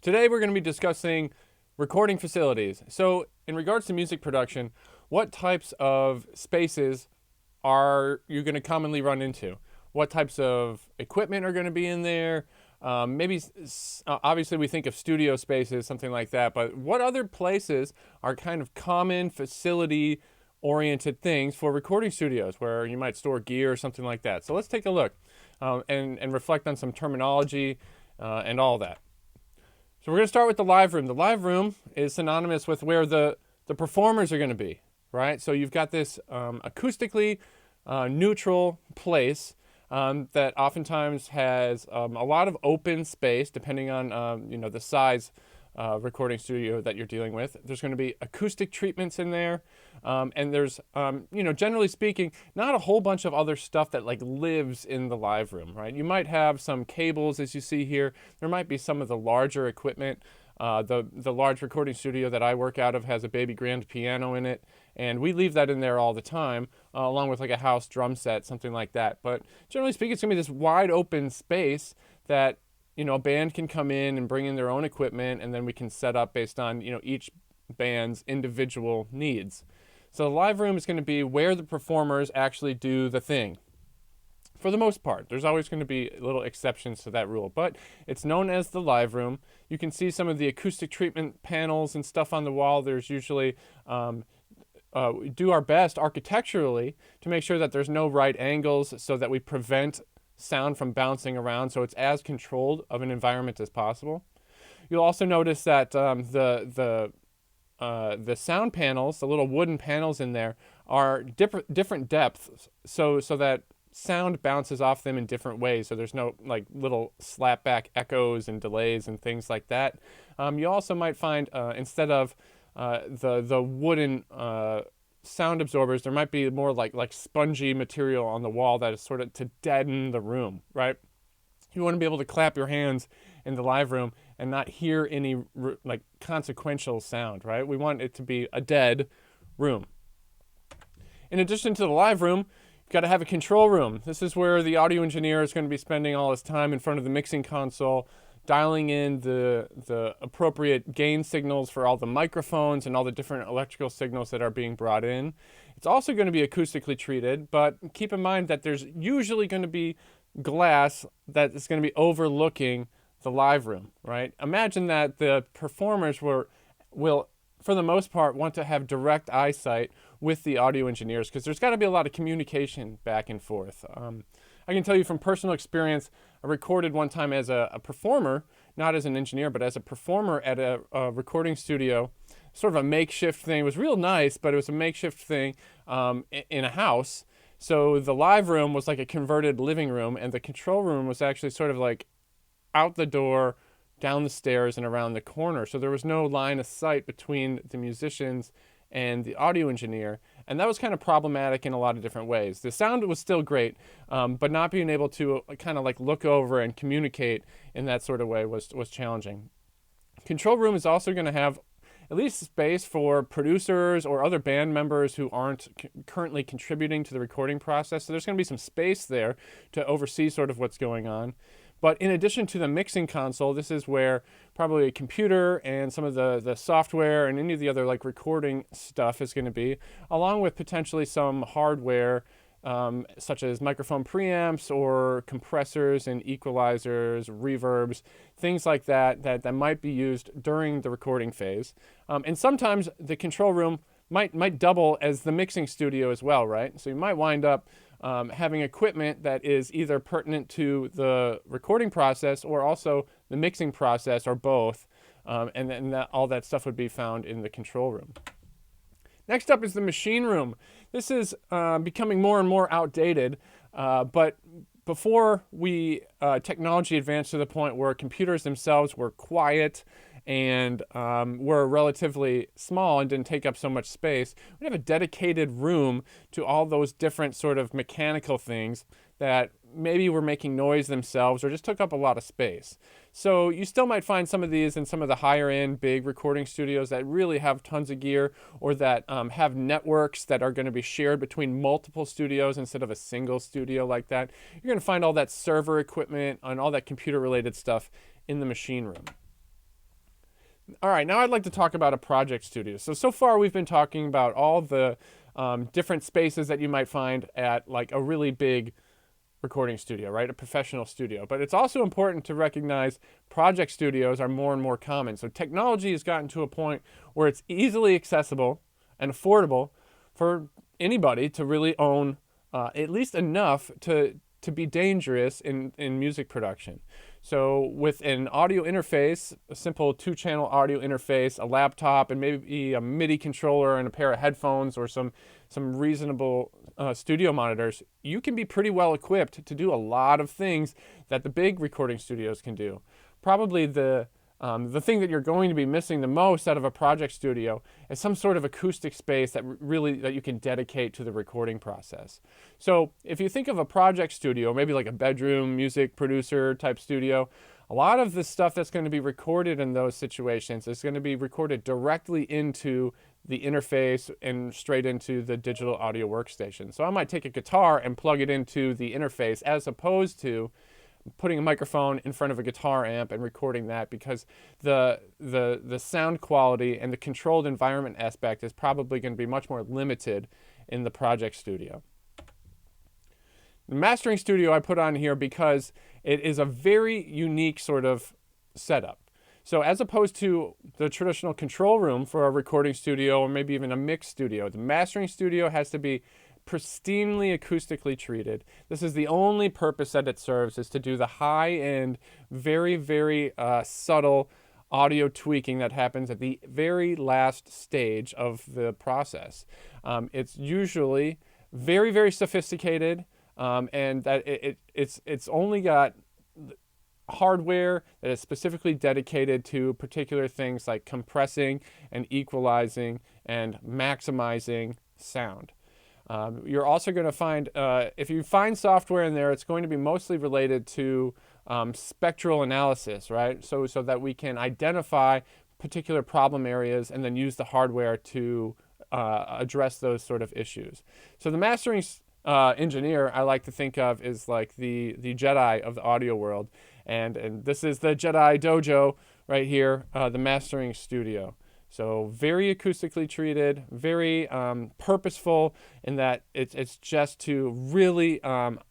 Today we're going to be discussing recording facilities. So, in regards to music production, what types of spaces are you going to commonly run into? What types of equipment are going to be in there? Obviously, we think of studio spaces, something like that, but what other places are kind of common facility oriented things for recording studios where you might store gear or something like that? So, let's take a look and reflect on some terminology and all that. So we're going to start with the live room. The live room is synonymous with where the performers are going to be, right? So you've got this acoustically neutral place that oftentimes has a lot of open space, depending on the size recording studio that you're dealing with. There's going to be acoustic treatments in there, and there's generally speaking, not a whole bunch of other stuff that like lives in the live room, right? You might have some cables, as you see here. There might be some of the larger equipment. The large recording studio that I work out of has a baby grand piano in it, and we leave that in there all the time, along with like a house drum set, something like that. But generally speaking, it's gonna be this wide open space that a band can come in and bring in their own equipment, and then we can set up based on each band's individual needs. So the live room is going to be where the performers actually do the thing. For the most part, there's always going to be little exceptions to that rule, but it's known as the live room. You can see some of the acoustic treatment panels and stuff on the wall. There's usually we do our best architecturally to make sure that there's no right angles so that we prevent sound from bouncing around, so it's as controlled of an environment as possible. You'll also notice that the sound panels, the little wooden panels in there, are different depths, so that sound bounces off them in different ways. So there's no like little slapback echoes and delays and things like that. You also might find instead of the wooden sound absorbers, there might be more like spongy material on the wall that is sort of to deaden the room, right? You want to be able to clap your hands in the live room and not hear any like consequential sound, right? We want it to be a dead room. In addition to the live room, you've got to have a control room. This is where the audio engineer is going to be spending all his time in front of the mixing console, dialing in the appropriate gain signals for all the microphones and all the different electrical signals that are being brought in. It's also going to be acoustically treated, but keep in mind that there's usually going to be glass that is going to be overlooking the live room, right? Imagine that the performers will, for the most part, want to have direct eyesight with the audio engineers because there's got to be a lot of communication back and forth. I can tell you from personal experience, I recorded one time as a performer, not as an engineer, but as a performer at a recording studio, sort of a makeshift thing. It was real nice, but it was a makeshift thing in a house. So the live room was like a converted living room, and the control room was actually sort of like out the door, down the stairs, and around the corner. So there was no line of sight between the musicians and the audio engineer, and that was kind of problematic in a lot of different ways. The sound was still great, but not being able to kind of like look over and communicate in that sort of way was challenging. Control room is also going to have at least space for producers or other band members who aren't currently contributing to the recording process. So there's going to be some space there to oversee sort of what's going on. But in addition to the mixing console, this is where probably a computer and some of the software and any of the other like recording stuff is going to be, along with potentially some hardware such as microphone preamps or compressors and equalizers, reverbs, things like that might be used during the recording phase. And sometimes the control room might double as the mixing studio as well, right? So you might wind up having equipment that is either pertinent to the recording process or also the mixing process or both, and then all that stuff would be found in the control room. Next up is the machine room. This is becoming more and more outdated, but before technology advanced to the point where computers themselves were quiet and were relatively small and didn't take up so much space, we have a dedicated room to all those different sort of mechanical things that maybe were making noise themselves or just took up a lot of space. So you still might find some of these in some of the higher end big recording studios that really have tons of gear, or that have networks that are going to be shared between multiple studios instead of a single studio like that. You're going to find all that server equipment and all that computer related stuff in the machine room. All right, now I'd like to talk about a project studio. So far we've been talking about all the different spaces that you might find at like a really big recording studio, right? A professional studio. But it's also important to recognize project studios are more and more common. So technology has gotten to a point where it's easily accessible and affordable for anybody to really own at least enough to be dangerous in music production. So with an audio interface, a simple 2-channel audio interface, a laptop, and maybe a MIDI controller and a pair of headphones or some reasonable studio monitors, you can be pretty well equipped to do a lot of things that the big recording studios can do. Probably the thing that you're going to be missing the most out of a project studio is some sort of acoustic space that you can dedicate to the recording process. So if you think of a project studio, maybe like a bedroom music producer type studio, a lot of the stuff that's going to be recorded in those situations is going to be recorded directly into the interface and straight into the digital audio workstation. So I might take a guitar and plug it into the interface as opposed to putting a microphone in front of a guitar amp and recording that, because the sound quality and the controlled environment aspect is probably going to be much more limited in the project studio. The mastering studio I put on here because it is a very unique sort of setup. So as opposed to the traditional control room for a recording studio or maybe even a mix studio, the mastering studio has to be pristinely acoustically treated. This is the only purpose that it serves, is to do the high-end, very, very subtle audio tweaking that happens at the very last stage of the process. It's usually very, very sophisticated, and that it's only got hardware that is specifically dedicated to particular things like compressing and equalizing and maximizing sound. You're also going to find, if you find software in there, it's going to be mostly related to spectral analysis, right? So that we can identify particular problem areas and then use the hardware to address those sort of issues. So the mastering engineer I like to think of is like the Jedi of the audio world. And this is the Jedi Dojo right here, the mastering studio. So very acoustically treated, very purposeful in that it's just to really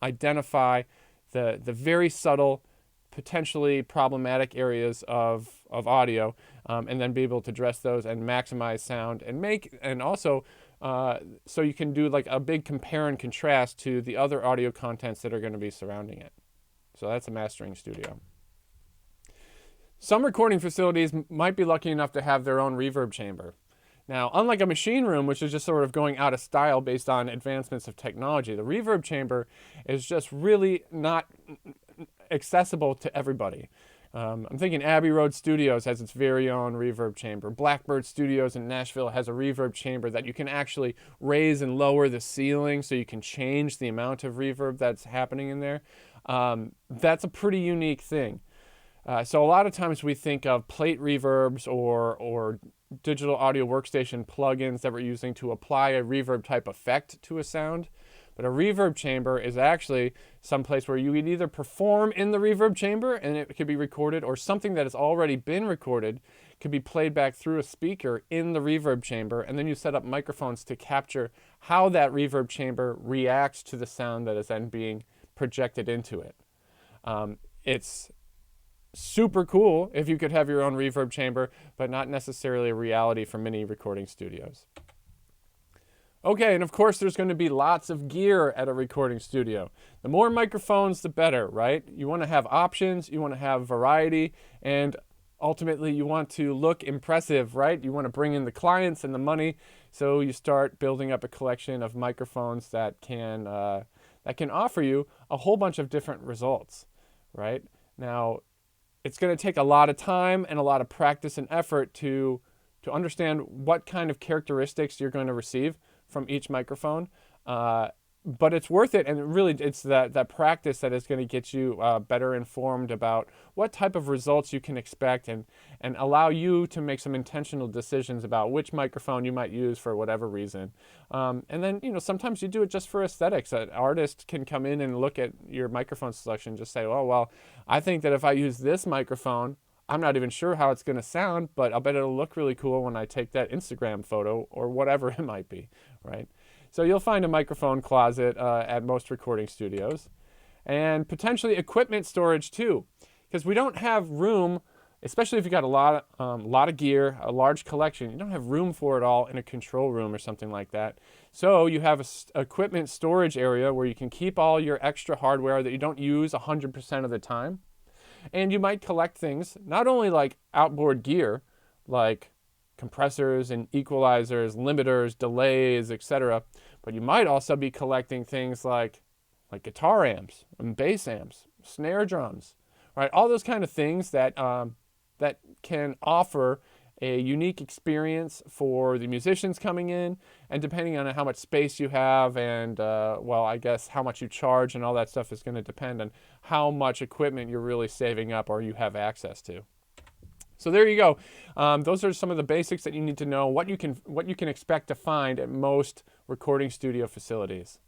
identify the very subtle, potentially problematic areas of audio, and then be able to address those and maximize sound and also so you can do like a big compare and contrast to the other audio contents that are going to be surrounding it. So that's a mastering studio. Some recording facilities might be lucky enough to have their own reverb chamber. Now, unlike a machine room, which is just sort of going out of style based on advancements of technology, the reverb chamber is just really not accessible to everybody. I'm thinking Abbey Road Studios has its very own reverb chamber. Blackbird Studios in Nashville has a reverb chamber that you can actually raise and lower the ceiling so you can change the amount of reverb that's happening in there. That's a pretty unique thing. So a lot of times we think of plate reverbs or digital audio workstation plugins that we're using to apply a reverb type effect to a sound. But a reverb chamber is actually some place where you would either perform in the reverb chamber and it could be recorded, or something that has already been recorded could be played back through a speaker in the reverb chamber, and then you set up microphones to capture how that reverb chamber reacts to the sound that is then being projected into it. It's super cool if you could have your own reverb chamber, but not necessarily a reality for many recording studios. Okay, and of course there's going to be lots of gear at a recording studio. The more microphones, the better, right? You want to have options, you want to have variety, and ultimately you want to look impressive, right? You want to bring in the clients and the money, so you start building up a collection of microphones that can offer you a whole bunch of different results, right? Now, it's going to take a lot of time and a lot of practice and effort to understand what kind of characteristics you're going to receive from each microphone, but it's worth it, and really it's that practice that is going to get you better informed about what type of results you can expect, and allow you to make some intentional decisions about which microphone you might use for whatever reason. And then, sometimes you do it just for aesthetics. An artist can come in and look at your microphone selection and just say, oh, well, I think that if I use this microphone, I'm not even sure how it's going to sound, but I'll bet it'll look really cool when I take that Instagram photo or whatever it might be, right? So you'll find a microphone closet at most recording studios, and potentially equipment storage too, because we don't have room, especially if you got a lot of gear, a large collection. You don't have room for it all in a control room or something like that. So you have a equipment storage area where you can keep all your extra hardware that you don't use 100% of the time. And you might collect things, not only like outboard gear, like compressors and equalizers, limiters, delays, etc., but you might also be collecting things like guitar amps and bass amps, snare drums, right? All those kind of things that that can offer a unique experience for the musicians coming in, and depending on how much space you have and, well, I guess how much you charge and all that stuff is going to depend on how much equipment you're really saving up or you have access to. So there you go. Those are some of the basics that you need to know, what you can expect to find at most recording studio facilities.